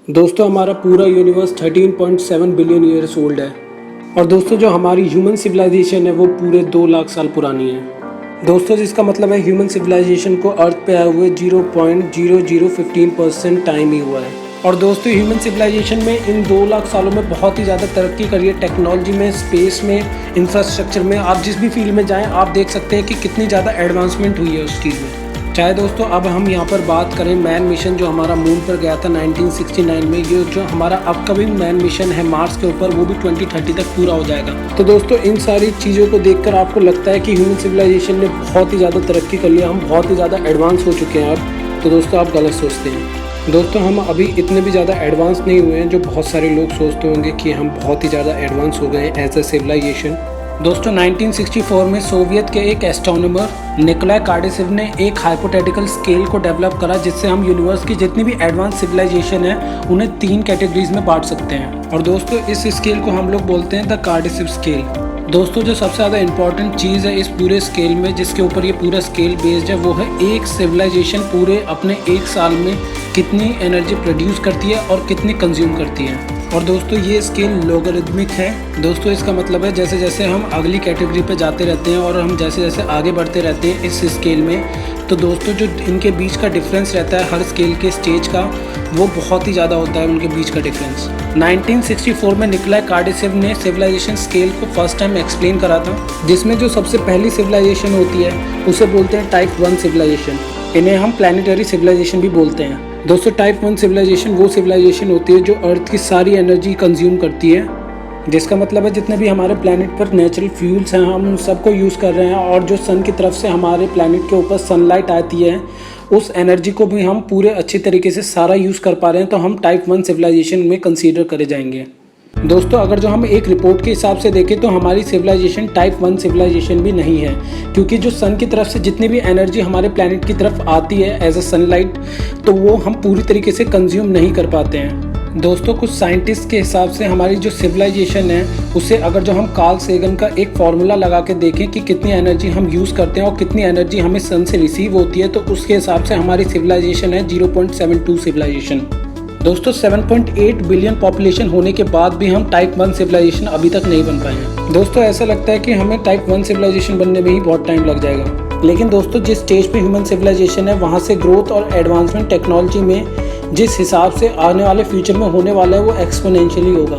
दोस्तों हमारा पूरा यूनिवर्स 13.7 बिलियन ईयर्स ओल्ड है। और दोस्तों जो हमारी ह्यूमन सिविलाइजेशन है वो पूरे 2 लाख साल पुरानी है। दोस्तों जिसका मतलब है ह्यूमन सिविलाइजेशन को अर्थ पे आए हुए 0.0015% टाइम ही हुआ है। और दोस्तों ह्यूमन सिविलाइजेशन में इन 2 लाख सालों में बहुत ही ज़्यादा तरक्की करी है, टेक्नोलॉजी में, स्पेस में, इंफ्रास्ट्रक्चर में। आप जिस भी फील्ड में जाएं आप देख सकते हैं कि कितनी ज़्यादा एडवांसमेंट हुई है उस चीज़ में। चाहे दोस्तों अब हम यहाँ पर बात करें मैन मिशन जो हमारा मून पर गया था 1969 में, ये जो हमारा अपकमिंग मैन मिशन है मार्स के ऊपर, वो भी 2030 तक पूरा हो जाएगा। तो दोस्तों इन सारी चीज़ों को देखकर आपको लगता है कि ह्यूमन सिविलाइजेशन ने बहुत ही ज़्यादा तरक्की कर लिया, हम बहुत ही ज़्यादा एडवांस हो चुके हैं अब। तो दोस्तों आप गलत सोचते हैं। दोस्तों हम अभी इतने भी ज़्यादा एडवांस नहीं हुए हैं जो बहुत सारे लोग सोचते होंगे कि हम बहुत ही ज़्यादा एडवांस हो गए हैं एज अ सिविलाइजेशन। दोस्तों 1964 में सोवियत के एक एस्ट्रोनॉमर निकोलाई कार्डेसिव ने एक हाइपोथेटिकल स्केल को डेवलप करा जिससे हम यूनिवर्स की जितनी भी एडवांस सिविलाइजेशन है उन्हें 3 कैटेगरीज में बांट सकते हैं। और दोस्तों इस स्केल को हम लोग बोलते हैं द कार्डेसिव स्केल। दोस्तों जो सबसे ज़्यादा इंपॉर्टेंट चीज़ है इस पूरे स्केल में, जिसके ऊपर ये पूरा स्केल बेस्ड है, वो है एक सिविलाइजेशन पूरे अपने 1 साल में कितनी एनर्जी प्रोड्यूस करती है और कितनी कंज्यूम करती है। और दोस्तों ये स्केल लॉगरिदमिक है। दोस्तों इसका मतलब है जैसे जैसे हम अगली कैटेगरी पे जाते रहते हैं और हम जैसे जैसे आगे बढ़ते रहते हैं इस स्केल में, तो दोस्तों जो इनके बीच का डिफरेंस रहता है हर स्केल के स्टेज का, वो बहुत ही ज़्यादा होता है उनके बीच का डिफरेंस। 1964 में निकोलाई कार्डेसिव ने सिविलाइजेशन स्केल को फर्स्ट टाइम एक्सप्लेन करा था, जिसमें जो सबसे पहली सिविलाइजेशन होती है उसे बोलते हैं टाइप 1 सिविलाइजेशन। इन्हें हम प्लानिटरी सिविलाइजेशन भी बोलते हैं। दोस्तों टाइप 1 सिविलाइजेशन वो सिविलाइजेशन होती है जो अर्थ की सारी एनर्जी कंज्यूम करती है, जिसका मतलब है जितने भी हमारे प्लैनेट पर नेचुरल फ्यूल्स हैं हम उन सबको यूज़ कर रहे हैं, और जो सन की तरफ से हमारे प्लैनेट के ऊपर सनलाइट आती है उस एनर्जी को भी हम पूरे अच्छी तरीके से सारा यूज़ कर पा रहे हैं, तो हम टाइप 1 सिविलाइजेशन में कंसीडर करे जाएंगे। दोस्तों अगर जो हम एक रिपोर्ट के हिसाब से देखें तो हमारी सिविलाइजेशन टाइप 1 सिविलाइजेशन भी नहीं है, क्योंकि जो सन की तरफ से जितनी भी एनर्जी हमारे प्लैनेट की तरफ आती है एज अ सनलाइट, तो वो हम पूरी तरीके से कंज्यूम नहीं कर पाते हैं। दोस्तों कुछ साइंटिस्ट के हिसाब से हमारी जो सिविलाइजेशन है उसे अगर जो हम कार्ल सेगन का एक फार्मूला लगा के देखें कि कितनी एनर्जी हम यूज़ करते हैं और कितनी एनर्जी हमें सन से रिसीव होती है, तो उसके हिसाब से हमारी सिविलाइजेशन है 0.72 सिविलाइजेशन। दोस्तों 7.8 बिलियन पॉपुलेशन होने के बाद भी हम टाइप 1 सिविलाइजेशन अभी तक नहीं बन पाए हैं। दोस्तों ऐसा लगता है कि हमें टाइप 1 सिविलाइजेशन बनने में ही बहुत टाइम लग जाएगा, लेकिन दोस्तों जिस स्टेज पे ह्यूमन सिविलाइजेशन है वहाँ से ग्रोथ और एडवांसमेंट टेक्नोलॉजी में जिस हिसाब से आने वाले फ्यूचर में होने वाला है वो एक्सपोनेंशियली होगा।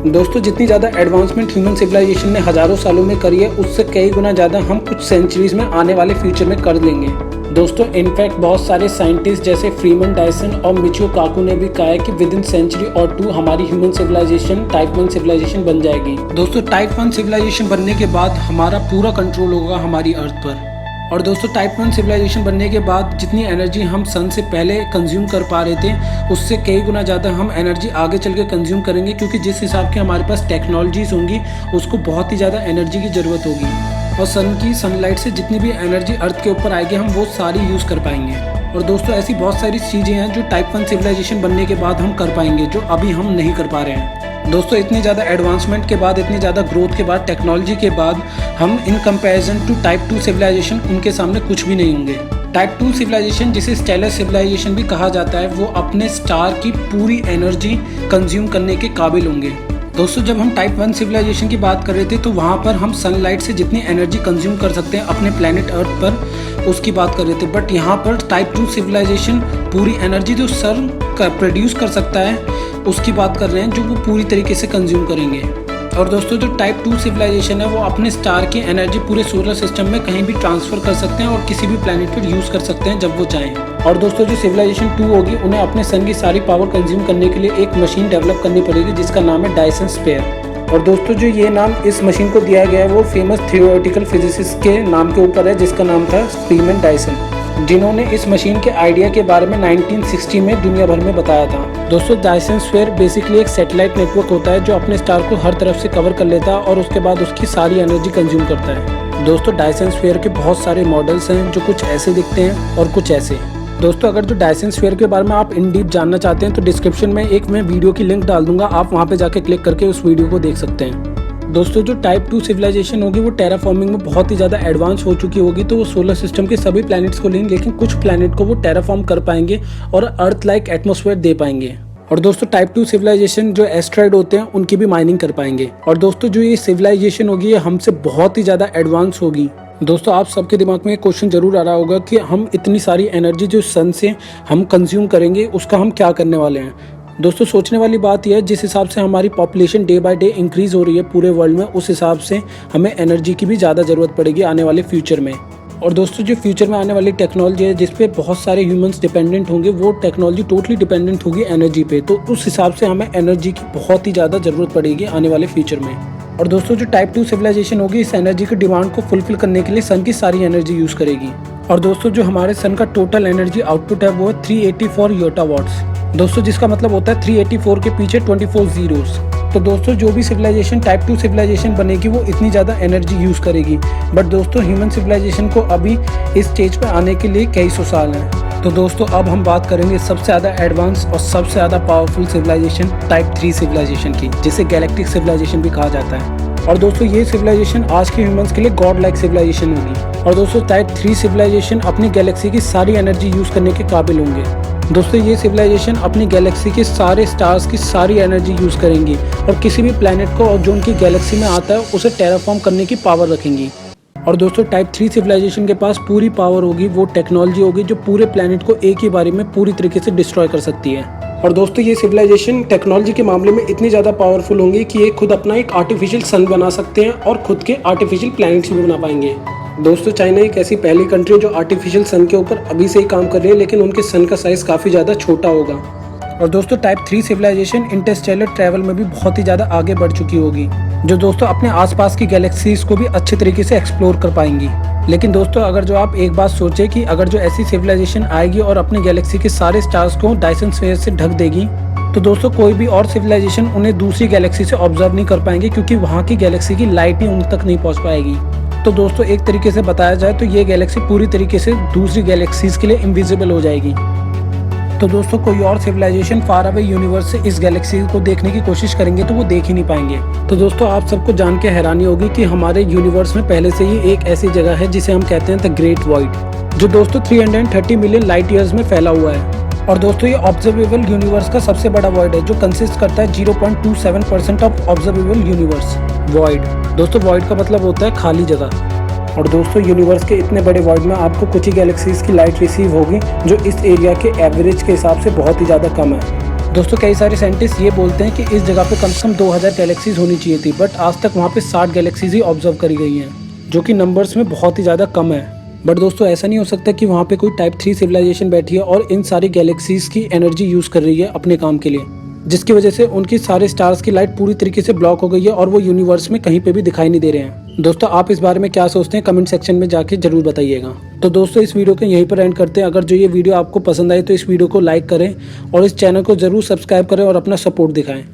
दोस्तों जितनी ज़्यादा एडवांसमेंट ह्यूमन सिविलाइजेशन ने हज़ारों सालों में करी है उससे कई गुना ज़्यादा हम कुछ सेंचुरीज में आने वाले फ्यूचर में कर लेंगे। दोस्तों इनफैक्ट बहुत सारे साइंटिस्ट जैसे फ्रीमैन डायसन और मिचियो काकू ने भी कहा है कि विद इन सेंचुरी और 2 हमारी ह्यूमन सिविलाइजेशन टाइप 1 सिविलाइजेशन बन जाएगी। दोस्तों टाइप 1 सिविलाइजेशन बनने के बाद हमारा पूरा कंट्रोल होगा हमारी अर्थ पर। और दोस्तों टाइप 1 सिविलाइजेशन बनने के बाद जितनी एनर्जी हम सन से पहले कंज्यूम कर पा रहे थे उससे कई गुना ज़्यादा हम एनर्जी आगे चल के कंज्यूम करेंगे, क्योंकि जिस हिसाब के हमारे पास टेक्नोलॉजीज होंगी उसको बहुत ही ज़्यादा एनर्जी की ज़रूरत होगी, और सन की सनलाइट से जितनी भी एनर्जी अर्थ के ऊपर आएगी हम वो सारी यूज़ कर पाएंगे। और दोस्तों ऐसी बहुत सारी चीज़ें हैं जो टाइप 1 सिविलाइजेशन बनने के बाद हम कर पाएंगे जो अभी हम नहीं कर पा रहे हैं। दोस्तों इतनी ज़्यादा एडवांसमेंट के बाद, इतनी ज़्यादा ग्रोथ के बाद, टेक्नोलॉजी के बाद हम in comparison to type 2 civilization उनके सामने कुछ भी नहीं होंगे। टाइप 2 सिविलाइजेशन जिसे स्टेलर सिविलाइजेशन भी कहा जाता है वो अपने स्टार की पूरी एनर्जी कंज्यूम करने के काबिल होंगे। दोस्तों जब हम टाइप 1 सिविलाइजेशन की बात कर रहे थे तो वहाँ पर हम सनलाइट से जितनी एनर्जी कंज्यूम कर सकते हैं अपने प्लैनेट अर्थ पर उसकी बात कर रहे थे, बट यहाँ पर टाइप 2 सिविलाइजेशन पूरी एनर्जी जो सन प्रोड्यूस कर सकता है उसकी बात कर रहे हैं, जो वो पूरी तरीके से कंज्यूम करेंगे। और दोस्तों जो टाइप 2 सिविलाइजेशन है वो अपने स्टार की एनर्जी पूरे सोलर सिस्टम में कहीं भी ट्रांसफ़र कर सकते हैं और किसी भी प्लैनेट पर यूज़ कर सकते हैं जब वो चाहें। और दोस्तों जो सिविलाइजेशन 2 होगी उन्हें अपने सन की सारी पावर कंज्यूम करने के लिए एक मशीन डेवलप करनी पड़ेगी जिसका नाम है डायसन स्फीयर। और दोस्तों जो ये नाम इस मशीन को दिया गया है वो फेमस थियोरेटिकल फिजिसिस्ट के नाम के ऊपर है जिसका नाम था फ्रीमैन डायसन, जिन्होंने इस मशीन के आइडिया के बारे में 1960 में दुनिया भर में बताया था। दोस्तों डायसन स्फीयर बेसिकली एक सैटेलाइट नेटवर्क होता है जो अपने स्टार को हर तरफ से कवर कर लेता है और उसके बाद उसकी सारी एनर्जी कंज्यूम करता है। दोस्तों डायसन स्फीयर के बहुत सारे मॉडल्स हैं जो कुछ ऐसे दिखते हैं और कुछ ऐसे। दोस्तों अगर जो डायसन स्फीयर के बारे में आप इन डीप जानना चाहते हैं तो डिस्क्रिप्शन में एक मैं वीडियो की लिंक डाल दूंगा, आप वहाँ पे जाके क्लिक करके उस वीडियो को देख सकते हैं। दोस्तों जो टाइप 2 सिविलाइजेशन होगी वो टेराफॉर्मिंग में बहुत ही ज़्यादा एडवांस हो चुकी होगी, तो वो सोलर सिस्टम के सभी प्लैनेट्स को लेंगे, लेकिन कुछ प्लैनेट को वो टेराफॉर्म कर पाएंगे और अर्थ लाइक एटमॉस्फेयर दे पाएंगे। और दोस्तों टाइप 2 सिविलाइजेशन जो एस्ट्रॉइड होते हैं उनकी भी माइनिंग कर पाएंगे। और दोस्तों जो ये सिविलाइजेशन होगी ये हमसे बहुत ही ज़्यादा एडवांस होगी। दोस्तों आप सबके दिमाग में एक क्वेश्चन जरूर आ रहा होगा कि हम इतनी सारी एनर्जी जो सन से हम कंज्यूम करेंगे उसका हम क्या करने वाले हैं। दोस्तों सोचने वाली बात यह है, जिस हिसाब से हमारी population day by day increase हो रही है पूरे वर्ल्ड में, उस हिसाब से हमें एनर्जी की भी ज़्यादा ज़रूरत पड़ेगी आने वाले फ्यूचर में। और दोस्तों जो फ्यूचर में आने वाली टेक्नोलॉजी है जिस पे बहुत सारे ह्यूमंस डिपेंडेंट होंगे, वो टेक्नोलॉजी टोटली डिपेंडेंट होगी एनर्जी पे। तो उस हिसाब से हमें एनर्जी की बहुत ही ज़्यादा ज़रूरत पड़ेगी आने वाले फ्यूचर में। और दोस्तों जो टाइप 2 सिविलाइजेशन होगी इस एनर्जी की डिमांड को फुलफिल करने के लिए सन की सारी एनर्जी यूज़ करेगी। और दोस्तों जो हमारे सन का टोटल एनर्जी आउटपुट है वो है 384 योटावाट्स। दोस्तों जिसका मतलब होता है 384 के पीछे 24 जीरोस। तो दोस्तों जो भी सिविलाइजेशन टाइप 2 सिविलाइजेशन बनेगी वो इतनी ज़्यादा एनर्जी यूज़ करेगी। बट दोस्तों ह्यूमन सिविलाइजेशन को अभी इस स्टेज पर आने के लिए कई सौ साल हैं। तो दोस्तों अब हम बात करेंगे सबसे ज़्यादा एडवांस और सबसे ज़्यादा पावरफुल सिविलाइजेशन टाइप 3 सिविलाइजेशन की, जिसे गैलेक्टिक सिविलाइजेशन भी कहा जाता है। और दोस्तों ये सिविलाइजेशन आज के ह्यूमंस के लिए गॉड लाइक सिविलाइजेशन होगी। और दोस्तों टाइप 3 सिविलाइजेशन अपनी गैलेक्सी की सारी एनर्जी यूज़ करने के काबिल होंगे। दोस्तों ये सिविलाइजेशन अपनी गैलेक्सी के सारे स्टार्स की सारी एनर्जी यूज़ करेंगी और किसी भी प्लैनेट को जो उनकी गैलेक्सी में आता है उसे टेराफॉर्म करने की पावर रखेंगी। और दोस्तों टाइप 3 सिविलाइजेशन के पास पूरी पावर होगी, वो टेक्नोलॉजी होगी जो पूरे प्लैनेट को एक ही बारी में पूरी तरीके से डिस्ट्रॉय कर सकती है। और दोस्तों ये सिविलाइजेशन टेक्नोलॉजी के मामले में इतनी ज़्यादा पावरफुल होंगी कि ये खुद अपना एक आर्टिफिशियल सन बना सकते हैं और खुद के आर्टिफिशियल प्लैनेट्स भी बना पाएंगे। दोस्तों चाइना एक ऐसी पहली कंट्री है जो आर्टिफिशियल सन के ऊपर अभी से ही काम कर रही है, लेकिन उनके सन का साइज़ काफ़ी ज़्यादा छोटा होगा। और दोस्तों टाइप 3 सिविलाइजेशन इंटरस्टेलर ट्रैवल में भी बहुत ही ज़्यादा आगे बढ़ चुकी होगी, जो दोस्तों अपने आसपास की गैलेक्सीज को भी अच्छे तरीके से एक्सप्लोर कर पाएंगी। लेकिन दोस्तों अगर जो आप एक बात सोचें कि अगर जो ऐसी सिविलाइजेशन आएगी और अपनी गैलेक्सी के सारे स्टार्स को डायसन स्फीयर से ढक देगी, तो दोस्तों कोई भी और सिविलाइजेशन उन्हें दूसरी गैलेक्सी से ऑब्जर्व नहीं कर पाएंगे, क्योंकि वहाँ की गैलेक्सी की लाइट ही उन तक नहीं पहुँच पाएगी। तो दोस्तों एक तरीके से बताया जाए तो ये गैलेक्सी पूरी तरीके से दूसरी गैलेक्सीज के लिए इनविजिबल हो जाएगी। तो दोस्तों कोई और सिविलाइजेशन फार अवे यूनिवर्स से इस गैलेक्सी को देखने की कोशिश करेंगे तो वो देख ही नहीं पाएंगे। तो दोस्तों आप सबको जान के हैरानी होगी कि हमारे यूनिवर्स में पहले से ही एक ऐसी जगह है जिसे हम कहते हैं द ग्रेट वॉइड, जो दोस्तों 330 मिलियन लाइट ईयर्स में फैला हुआ है। और दोस्तों ये ऑब्जर्वेबल यूनिवर्स का सबसे बड़ा वॉइड है, जो कंसिस्ट करता है 0.27% ऑफ ऑब्जर्वेबल यूनिवर्स वॉइड। दोस्तों वॉइड का मतलब होता है खाली जगह। और दोस्तों यूनिवर्स के इतने बड़े वॉइड में आपको कुछ ही गैलेक्सीज की लाइट रिसीव होगी जो इस एरिया के एवरेज के हिसाब से बहुत ही ज़्यादा कम है। दोस्तों कई सारे साइंटिस्ट ये बोलते हैं कि इस जगह पे कम से कम 2000 गैलेक्सीज होनी चाहिए थी, बट आज तक वहाँ पे 60 गैलेक्सीज ही ऑब्जर्व करी गई हैं, जो कि नंबर्स में बहुत ही ज़्यादा कम है। बट दोस्तों ऐसा नहीं हो सकता कि वहाँ पे कोई टाइप 3 सिविलाइजेशन बैठी है और इन सारी गैलेक्सीज की एनर्जी यूज़ कर रही है अपने काम के लिए, जिसकी वजह से उनकी सारे स्टार्स की लाइट पूरी तरीके से ब्लॉक हो गई है और वो यूनिवर्स में कहीं पे भी दिखाई नहीं दे रहे हैं। दोस्तों आप इस बारे में क्या सोचते हैं कमेंट सेक्शन में जाके जरूर बताइएगा। तो दोस्तों इस वीडियो को यहीं पर एंड करते हैं। अगर जो ये वीडियो आपको पसंद आए तो इस वीडियो को लाइक करें और इस चैनल को जरूर सब्सक्राइब करें और अपना सपोर्ट दिखाएं।